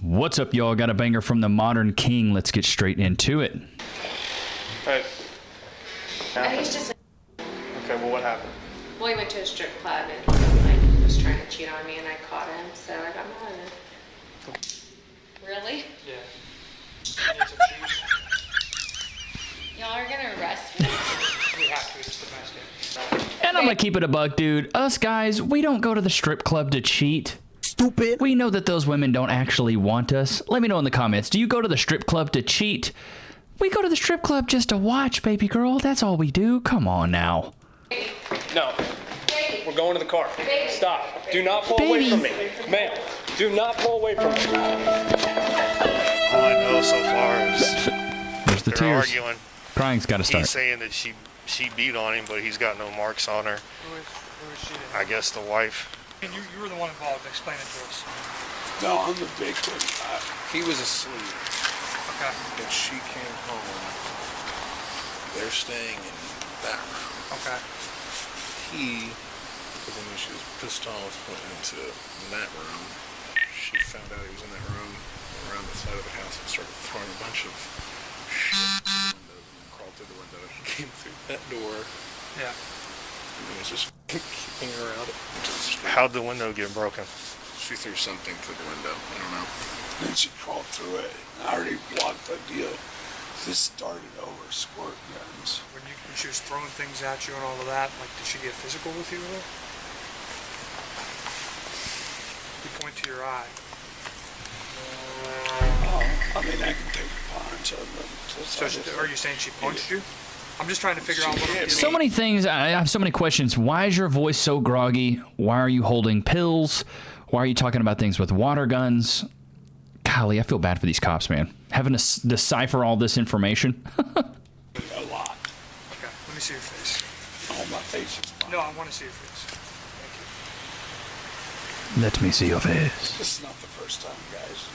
What's up, y'all? Got a banger from the Modern King. Let's get straight into it. Hey. He's just. Okay, well, what happened? Well, he went to a strip club and like was trying to cheat on me, and I caught him, so I got mad at him. Really? Yeah. Y'all are gonna arrest me? We have to. It's domestic. And I'm gonna keep it a buck, dude. Us guys, we don't go to the strip club to cheat. Stupid. We know that those women don't actually want us. Let me know in the comments. Do you go to the strip club to cheat? We go to the strip club just to watch, baby girl. That's all we do. Come on now. No. Baby. We're going to the car. Baby. Stop. Do not pull away from me. Ma'am, do not pull away from me. All I know so far is There's the they're tears. arguing. Crying's got to start. He's saying that she beat on him, but he's got no marks on her. Who is she? I guess the wife. And you were the one involved. Explain it to us. No, I'm the victim. He was asleep, Okay. and she came home. They're staying in that room. Okay. He, when she was pissed off, went into that room. She found out he was in that room around the side of the house and started throwing a bunch of shit through the window and crawled through the window. He came through that door Yeah. and he was just keeping her out into the street. How'd the window get broken? She threw something through the window. I don't know. Then she crawled through it. I already blocked the deal. This started over squirt guns. When she was throwing things at you and all of that, like, did she get physical with you at all? You point to your eye. I mean, I can take a punch of them. So are you saying she punched you? I'm just trying to figure out what I'm So many things. I have so many questions. Why is your voice so groggy? Why are you holding pills? Why are you talking about things with water guns? Golly, I feel bad for these cops, man. Having to decipher all this information. A lot. Okay, let me see your face. Oh, my face is fine. No, I want to see your face. Thank Let me see your face. This is not the first time, guys.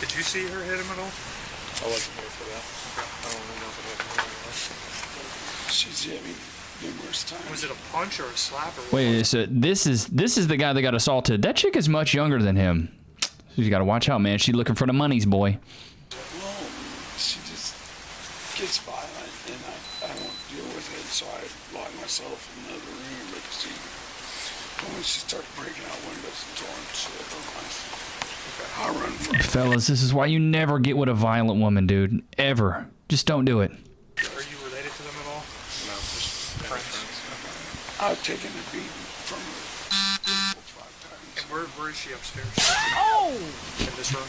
you. Did you see her hit him at all? I wasn't here for that. I don't really know if it happened. She's hit me numerous times. Was it a punch or a slap or what? Wait, so this is the guy that got assaulted. That chick is much younger than him. So you got to watch out, man. She's looking for the monies, boy. Well, she just gets violent, and I don't deal with it, so I lock myself in the other room. But when she started breaking out windows and throwing shit, I run from her. Fellas, this is why you never get with a violent woman, dude. Ever. Just don't do it. Are you related to them at all? No, just friends. I've taken a beating from her 5 times. And where is she upstairs? Oh! In this room?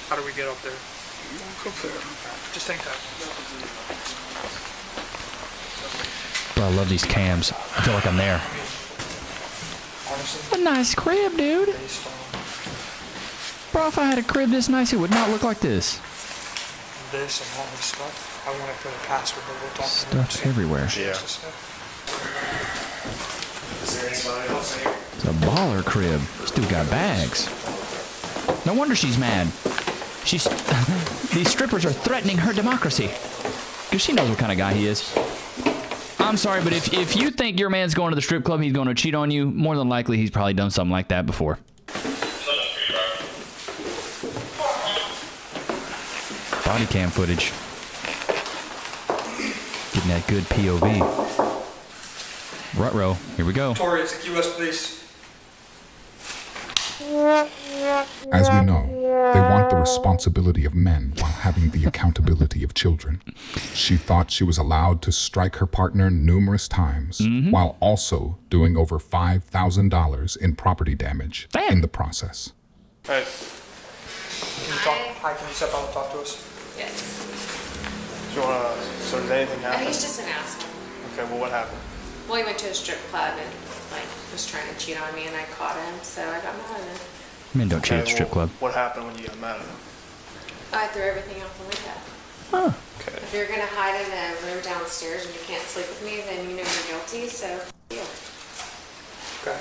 How do we get up there? You won't go there. Just think that. Bro, I love these cams. I feel like I'm there. Honestly, A nice crib, dude. based on Bro, if I had a crib this nice, it would not look like this. this and all this stuff, I want to put a password, but we'll talk to her. Stuff's everywhere. Yeah. It's a baller crib. This dude got bags. No wonder she's mad. She's these strippers are threatening her democracy. Because she knows what kind of guy he is. I'm sorry, but if you think your man's going to the strip club, he's going to cheat on you, more than likely he's probably done something like that before. Body cam footage. Getting that good POV. Ruh-roh. Here we go. Tori, it's the US police. As we know, they want the responsibility of men while having the accountability of children. She thought she was allowed to strike her partner numerous times, while also doing over $5,000 in property damage in the process. Hey. Can you talk? Hi, can you step out and talk to us? Yes. So did anything happen? He's just an asshole. Okay, well, what happened? Well, he went to a strip club and like was trying to cheat on me, and I caught him, so I got mad at him. Men don't cheat at the strip club. What happened when you got mad at him? I threw everything out the window. Huh. Okay. If you're gonna hide in a room downstairs and you can't sleep with me, then you know you're guilty. So, yeah. Okay.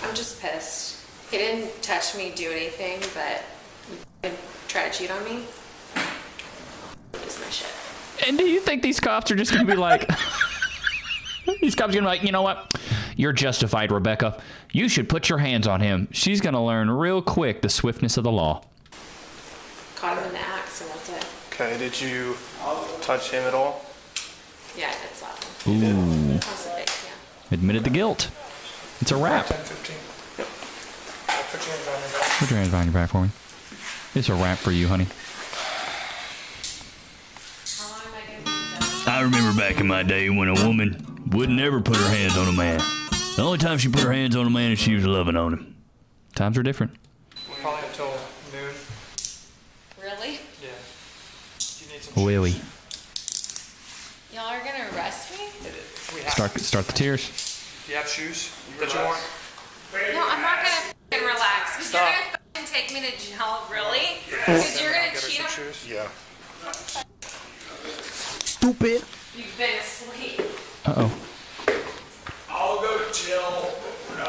I'm just pissed. He didn't touch me, do anything, but he tried to cheat on me. It's my shit. And do you think these cops are just going to be like, these cops are going to be like, you know what? You're justified, Rebecca. You should put your hands on him. She's going to learn real quick the swiftness of the law. Caught him in the act, so that's it. Okay, did you touch him at all? Yeah, I did slap him. Ooh. Across the face, yeah. Admitted the guilt. It's a wrap. 10, 15. I'll put your hands on your back. Put your hands behind your back for me. It's a wrap for you, honey. How long am I going to be in jail? I remember back in my day when a woman would never put her hands on a man. The only time she put her hands on a man is she was loving on him. Times are different. Probably until noon. Really? Yeah. You need some Willie. Y'all are going to arrest me? We have. Start the tears. Do you have shoes that you want? No, I'm not going to relax. Because you're going to take me to jail, really? Because you're going to cheat on me? Yeah. Stupid. You've been asleep. Uh-oh. I'll go to jail. No.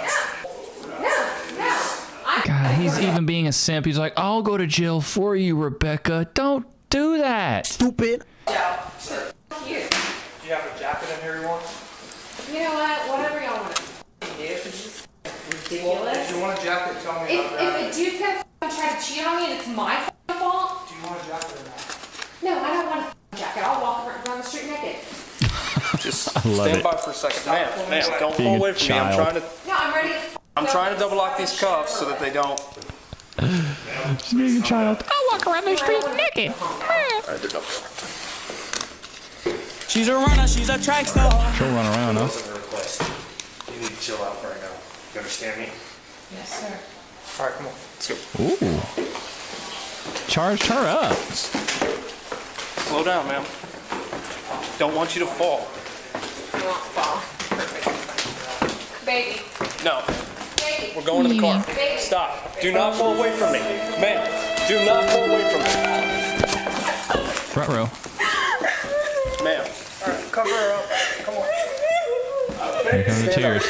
God, he's even being a simp. He's like, I'll go to jail for you, Rebecca. Don't do that. Stupid. Joe. You. Do you have a jacket in here you want? You know what? Whatever y'all want to do. It's ridiculous. If you want a jacket, tell me about that. If a dude's going to try to cheat on me and it's my fault, Do you want a jacket or not? no, I don't want a jacket. I'll walk around the street naked. Just love stand it. by for a second. Ma'am, don't Being pull a away from child. me. No, I'm ready to. I'm trying to double lock these cuffs so that they don't. She's being a child. I'll walk around the street naked. She's a runner. She's a track star. She'll run around, huh? You need to chill out right now. You understand me? Yes, sir. All right, come on. Let's go. Ooh. Charged her up. Slow down, ma'am. Don't want you to fall. You won't fall. Perfect. Baby. No, Baby. we're going to the car. Baby. Stop. Do not pull away from me. Ma'am, do not pull away from me. Front row. Ma'am. All right, cover her up. Come on. Here come the tears.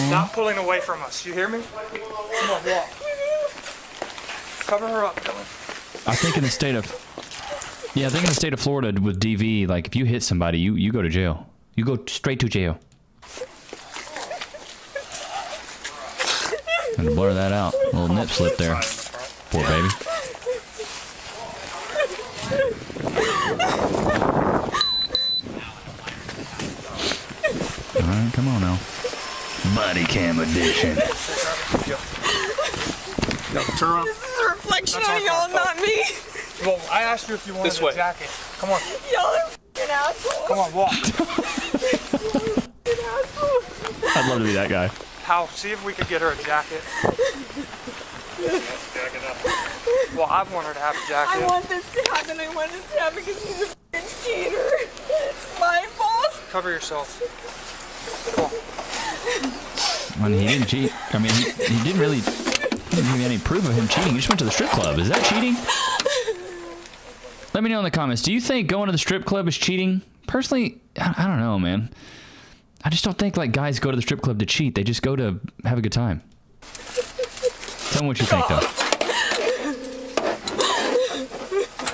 Stop pulling away from us. You hear me? Come on, walk. Cover her up, Dylan. I think in the state of Florida with DV, like if you hit somebody, you go to jail. You go straight to jail. Had to blur that out. A little nip slip there. Poor baby. All right, come on now. Body cam edition. Turn around. This is a reflection on y'all, not me. Well, I asked you if you wanted This way. a jacket. Come on. Y'all are f***ing assholes. Come on, walk. F***ing assholes. I'd love to be that guy. Hal, see if we could get her a jacket. Well, I want her to have a I jacket. want this to happen. I want this to happen because he's a f***ing cheater. It's my fault. Cover yourself. Come on. I mean, he didn't cheat. I mean, he didn't really give me any proof of him cheating. He just went to the strip club. Is that cheating? Let me know in the comments. Do you think going to the strip club is cheating? Personally, I don't know, man. I just don't think like guys go to the strip club to cheat. They just go to have a good time. Tell me what you think, though.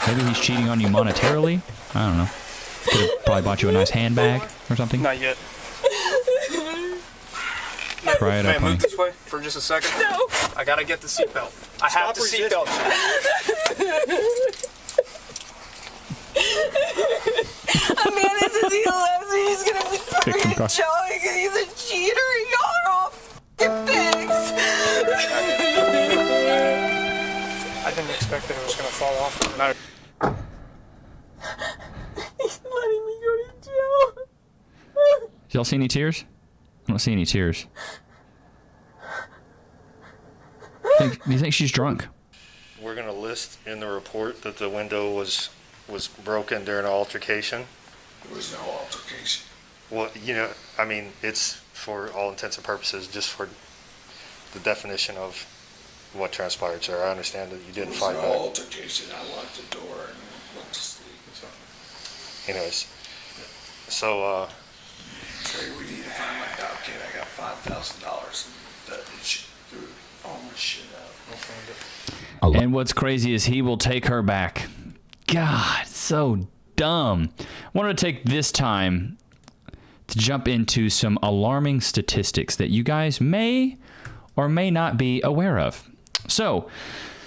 Maybe he's cheating on you monetarily? I don't know. Could have probably bought you a nice handbag or something. Not yet. Try it Ma'am, up, honey. move this way for just a second. No. I gotta get the seatbelt. I have the seatbelt. Amanda says he loves me. He's gonna be Victim fucking card. showing because he's a cheater. Y'all are all f***ing pigs. I didn't expect that it was going to fall off. No. He's letting me go to jail. Y'all see any tears? I don't see any tears. Do you think she's drunk? We're going to list in the report that the window was broken during an altercation. There was no altercation. Well, you know, I mean, it's for all intents and purposes, just for the definition of what transpired, sir. I understand that you There didn't was fight no back. altercation. I locked the door and went to sleep. So, Anyways, so, Trey, we need to find my dog kid. I got $5,000 that she threw all my shit out. And what's crazy is he will take her back. God, so dumb. I wanted to take this time to jump into some alarming statistics that you guys may or may not be aware of. So,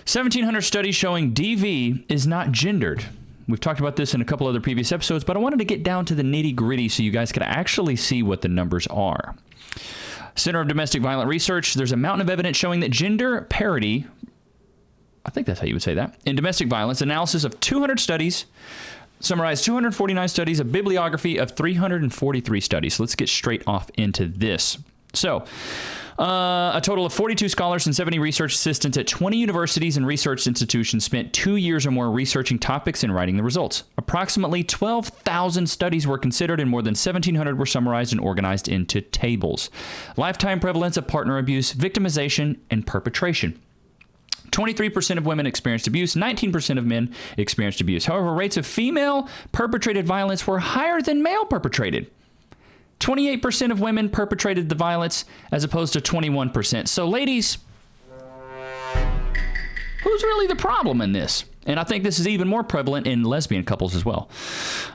1,700 studies showing DV is not gendered. We've talked about this in a couple other previous episodes, but I wanted to get down to the nitty-gritty so you guys could actually see what the numbers are. Center of Domestic Violence Research, there's a mountain of evidence showing that gender parity, I think that's how you would say that, in domestic violence, analysis of 200 studies, summarized 249 studies, a bibliography of 343 studies. So let's get straight off into this. So, a total of 42 scholars and 70 research assistants at 20 universities and research institutions spent 2 years or more researching topics and writing the results. Approximately 12,000 studies were considered and more than 1,700 were summarized and organized into tables. Lifetime prevalence of partner abuse, victimization, and perpetration. 23% of women experienced abuse, 19% of men experienced abuse. However, rates of female perpetrated violence were higher than male perpetrated. 28% of women perpetrated the violence as opposed to 21%. So ladies, who's really the problem in this? And I think this is even more prevalent in lesbian couples as well.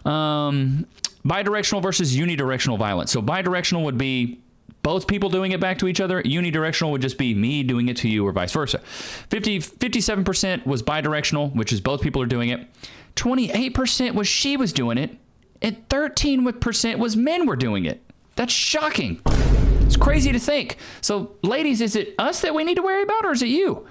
Bidirectional versus unidirectional violence. So bidirectional would be both people doing it back to each other. Unidirectional would just be me doing it to you or vice versa. 57% was bidirectional, which is both people are doing it. 28% was she was doing it. And 13% was men were doing it. That's shocking. It's crazy to think. So, ladies, is it us that we need to worry about, or is it you?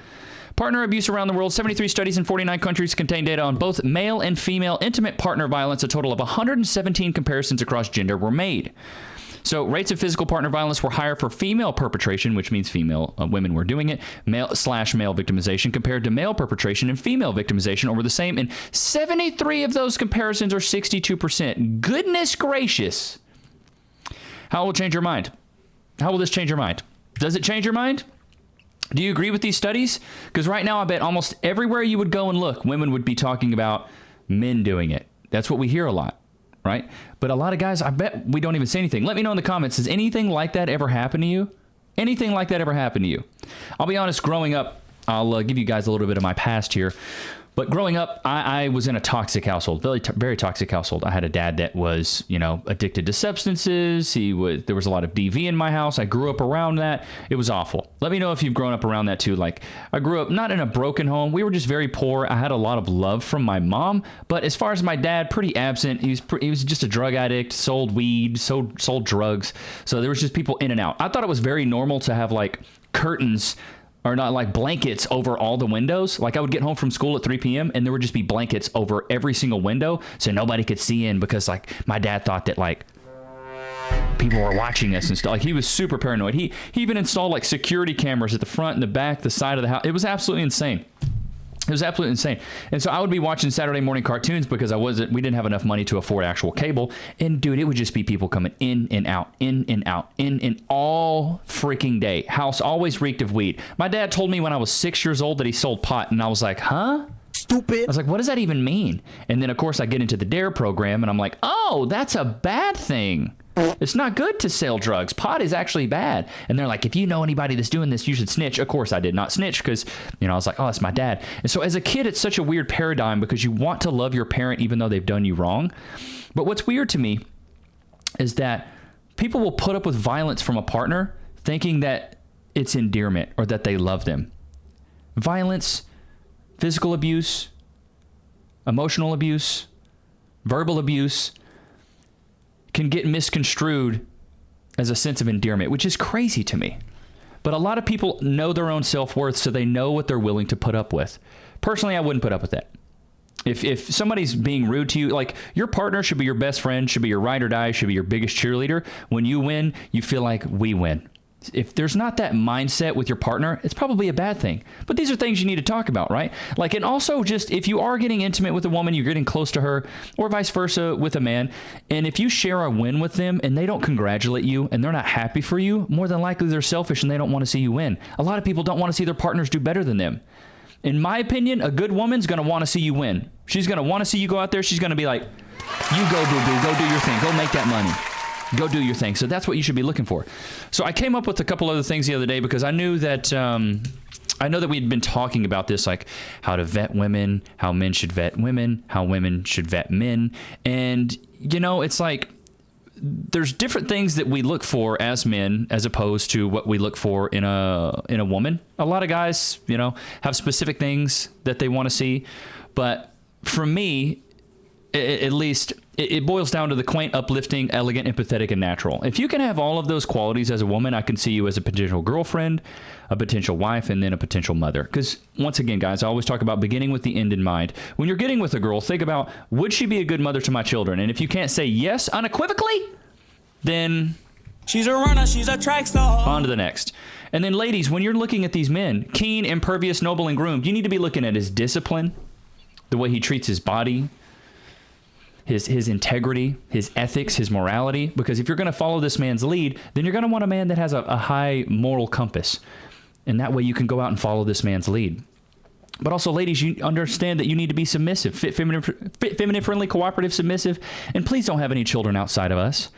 Partner abuse around the world. 73 studies in 49 countries contain data on both male and female intimate partner violence. A total of 117 comparisons across gender were made. So rates of physical partner violence were higher for female perpetration, which means female women were doing it, male victimization compared to male perpetration, and female victimization were the same in 73 of those comparisons, or 62%. Goodness gracious. How will it change your mind? How will this change your mind? Does it change your mind? Do you agree with these studies? Because right now I bet almost everywhere you would go and look, women would be talking about men doing it. That's what we hear a lot. Right? But a lot of guys, I bet we don't even say anything. Let me know in the comments, has anything like that ever happened to you? Anything like that ever happened to you? I'll be honest, growing up, I'll give you guys a little bit of my past here. But growing up, I was in a toxic household, very toxic household. I had a dad that was, addicted to substances. There was a lot of DV in my house. I grew up around that. It was awful. Let me know if you've grown up around that too. Like, I grew up not in a broken home. We were just very poor. I had a lot of love from my mom. But as far as my dad, pretty absent. He was just a drug addict, sold weed, sold drugs. So there was just people in and out. I thought it was very normal to have like curtains, or not, like blankets over all the windows. Like, I would get home from school at 3 p.m. and there would just be blankets over every single window so nobody could see in, because like my dad thought that like people were watching us and stuff. Like, he was super paranoid. He even installed like security cameras at the front and the back, the side of the house. It was absolutely insane. It was absolutely insane. And so I would be watching Saturday morning cartoons because we didn't have enough money to afford actual cable. And dude, it would just be people coming in and out, in and out, in and all freaking day. House always reeked of weed. My dad told me when I was 6 years old that he sold pot, and I was like, huh? Stupid. I was like, what does that even mean? And then of course I get into the DARE program and I'm like, oh, that's a bad thing. It's not good to sell drugs. Pot is actually bad. And they're like, if you know anybody that's doing this, you should snitch. Of course I did not snitch because, I was like, oh, that's my dad. And so as a kid, it's such a weird paradigm because you want to love your parent even though they've done you wrong. But what's weird to me is that people will put up with violence from a partner thinking that it's endearment or that they love them. Violence, physical abuse, emotional abuse, verbal abuse can get misconstrued as a sense of endearment, which is crazy to me. But a lot of people know their own self-worth, so they know what they're willing to put up with. Personally, I wouldn't put up with that. If somebody's being rude to you, like, your partner should be your best friend, should be your ride or die, should be your biggest cheerleader. When you win, you feel like we win. If there's not that mindset with your partner, it's probably a bad thing. But these are things you need to talk about, right? Like, and also just if you are getting intimate with a woman, you're getting close to her, or vice versa with a man, and if you share a win with them and they don't congratulate you and they're not happy for you, more than likely they're selfish and they don't want to see you win. A lot of people don't want to see their partners do better than them. In my opinion, a good woman's going to want to see you win. She's going to want to see you go out there. She's going to be like, you go, boo-boo, go do your thing. Go make that money. Go do your thing. So that's what you should be looking for. So I came up with a couple other things the other day because I knew that I know that we'd been talking about this, like how to vet women, how men should vet women, how women should vet men. And, you know, it's like there's different things that we look for as men as opposed to what we look for in a woman. A lot of guys, you know, have specific things that they want to see. But for me, at least, it boils down to the quaint, uplifting, elegant, empathetic, and natural. If you can have all of those qualities as a woman, I can see you as a potential girlfriend, a potential wife, and then a potential mother. Because once again, guys, I always talk about beginning with the end in mind. When you're getting with a girl, think about, would she be a good mother to my children? And if you can't say yes unequivocally, then She's a runner, she's a track star. on to the next. And then ladies, when you're looking at these men, keen, impervious, noble, and groomed, you need to be looking at his discipline, the way he treats his body, his integrity, his ethics, his morality. Because if you're going to follow this man's lead, then you're going to want a man that has a high moral compass. And that way you can go out and follow this man's lead. But also, ladies, you understand that you need to be submissive, fit, feminine, friendly, cooperative, submissive. And please don't have any children outside of us.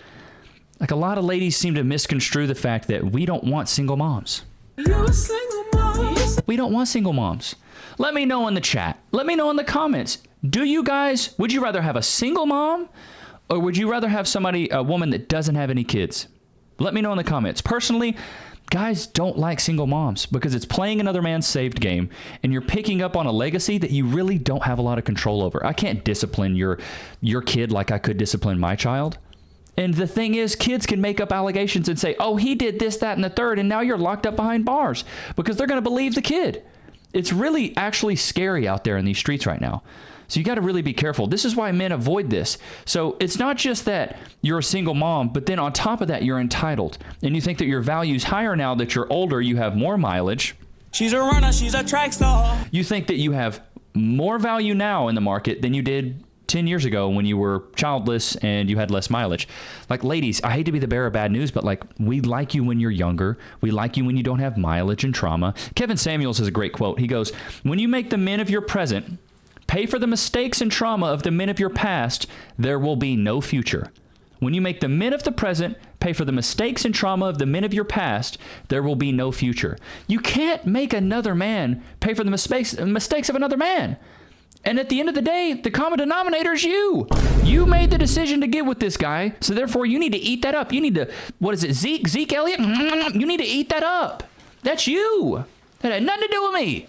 Like, a lot of ladies seem to misconstrue the fact that we don't want single moms. You a single mom. We don't want single moms. Let me know in the chat. Let me know in the comments. Do you guys, would you rather have a single mom, or would you rather have a woman that doesn't have any kids? Let me know in the comments. Personally, guys don't like single moms because it's playing another man's saved game, and you're picking up on a legacy that you really don't have a lot of control over. I can't discipline your kid like I could discipline my child. And the thing is, kids can make up allegations and say, oh, he did this, that, and the third, and now you're locked up behind bars because they're going to believe the kid. It's really actually scary out there in these streets right now. So you got to really be careful. This is why men avoid this. So it's not just that you're a single mom, but then on top of that, you're entitled. And you think that your value's higher now that you're older, you have more mileage. She's a runner, she's a track star. You think that you have more value now in the market than you did 10 years ago when you were childless and you had less mileage. Like, ladies, I hate to be the bearer of bad news, but like, we like you when you're younger. We like you when you don't have mileage and trauma. Kevin Samuels has a great quote. He goes, when you make the men of your present pay for the mistakes and trauma of the men of your past, there will be no future. When you make the men of the present pay for the mistakes and trauma of the men of your past, there will be no future. You can't make another man pay for the mistakes of another man. And at the end of the day, the common denominator is you. You made the decision to get with this guy, so therefore you need to eat that up. You need to, what is it, Zeke Elliott? You need to eat that up. That's you. That had nothing to do with me.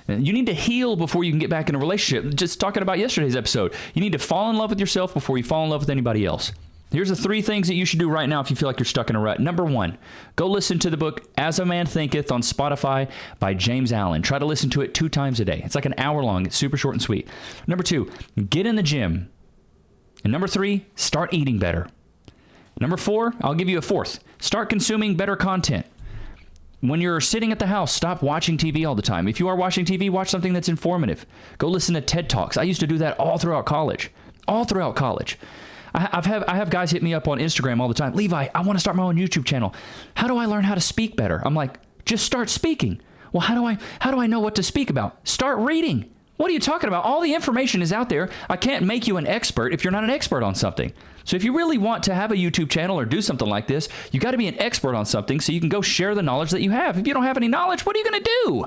You need to heal before you can get back in a relationship. Just talking about yesterday's episode. You need to fall in love with yourself before you fall in love with anybody else. Here's the 3 things that you should do right now if you feel like you're stuck in a rut. Number 1, go listen to the book As a Man Thinketh on Spotify by James Allen. Try to listen to it 2 times a day. It's like an hour long. It's super short and sweet. Number 2, get in the gym. And number 3, start eating better. Number 4, I'll give you a 4th. Start consuming better content. When you're sitting at the house, stop watching TV all the time. If you are watching TV, watch something that's informative. Go listen to TED Talks. I used to do that all throughout college. I have guys hit me up on Instagram all the time. Levi, I want to start my own YouTube channel. How do I learn how to speak better? I'm like, just start speaking. Well, how do I know what to speak about? Start reading. What are you talking about? All the information is out there. I can't make you an expert if you're not an expert on something. So if you really want to have a YouTube channel or do something like this, you got to be an expert on something so you can go share the knowledge that you have. If you don't have any knowledge, what are you going to do?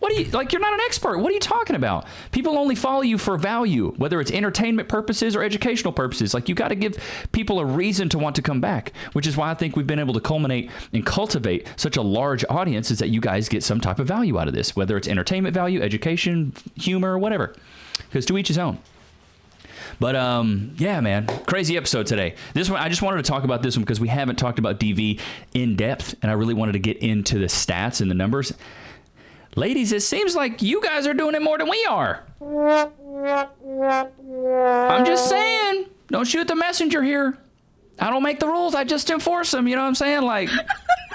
You're not an expert. What are you talking about? People only follow you for value, whether it's entertainment purposes or educational purposes. Like, you got to give people a reason to want to come back, which is why I think we've been able to culminate and cultivate such a large audience, is that you guys get some type of value out of this, whether it's entertainment value, education, humor, whatever. Because to each his own. But, yeah, man, crazy episode today. This one, I just wanted to talk about this one because we haven't talked about DV in depth, and I really wanted to get into the stats and the numbers. Ladies, it seems like you guys are doing it more than we are. I'm just saying, don't shoot the messenger here. I don't make the rules, I just enforce them, you know what I'm saying? Like,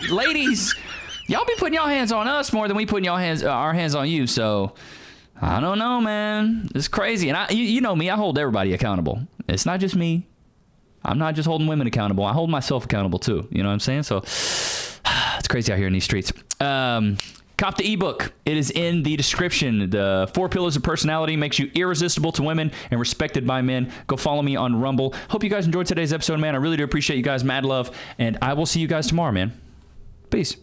ladies, y'all be putting y'all hands on us more than we putting our hands on you, so I don't know, man. It's crazy. And you know me, I hold everybody accountable. It's not just me. I'm not just holding women accountable. I hold myself accountable too. You know what I'm saying? So it's crazy out here in these streets. Cop the ebook. It is in the description. The 4 Pillars of Personality makes you irresistible to women and respected by men. Go follow me on Rumble. Hope you guys enjoyed today's episode, man. I really do appreciate you guys. Mad love. And I will see you guys tomorrow, man. Peace.